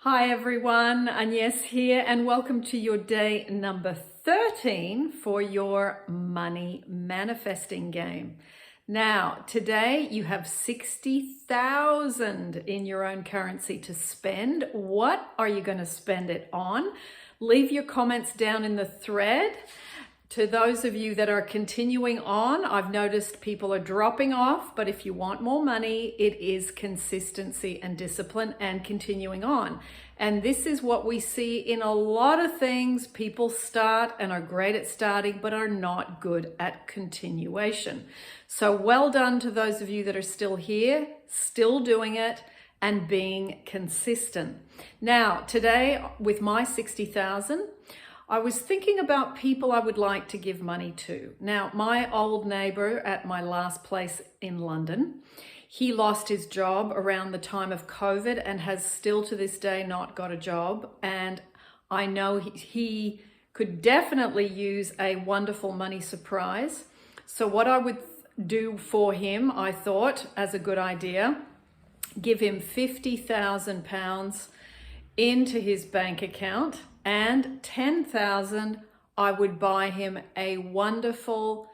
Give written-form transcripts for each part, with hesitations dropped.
Hi everyone, Agnes here, and welcome to your day number 13 for your money manifesting game. Now, today you have 60,000 in your own currency to spend. What are you going to spend it on? Leave your comments down in the thread. To those of you that are continuing on, I've noticed people are dropping off, but if you want more money, it is consistency and discipline and continuing on. And this is what we see in a lot of things. People start and are great at starting, but are not good at continuation. So well done to those of you that are still here, still doing it, and being consistent. Now, today with my 60,000, I was thinking about people I would like to give money to. Now, my old neighbor at my last place in London, he lost his job around the time of COVID and has still to this day not got a job. And I know he could definitely use a wonderful money surprise. So what I would do for him, I thought, as a good idea, give him £50,000 into his bank account, and 10,000 I would buy him a wonderful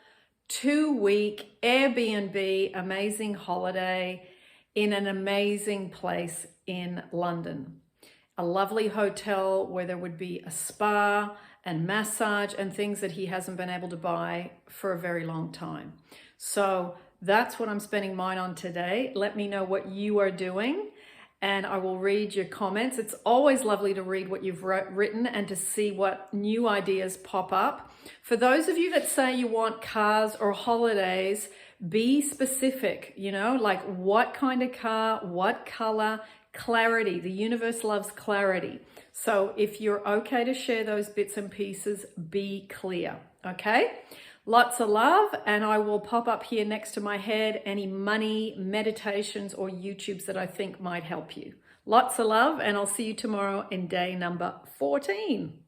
2-week Airbnb amazing holiday in an amazing place in London. A lovely hotel where there would be a spa and massage and things that he hasn't been able to buy for a very long time. So that's what I'm spending mine on today. Let me know what you are doing, and I will read your comments. It's always lovely to read what you've written and to see what new ideas pop up. For those of you that say you want cars or holidays, be specific, like what kind of car, what color, clarity. The universe loves clarity. So if you're okay to share those bits and pieces, be clear, okay? Lots of love, and I will pop up here next to my head any money meditations or YouTubes that I think might help you. Lots of love, and I'll see you tomorrow in day number 14.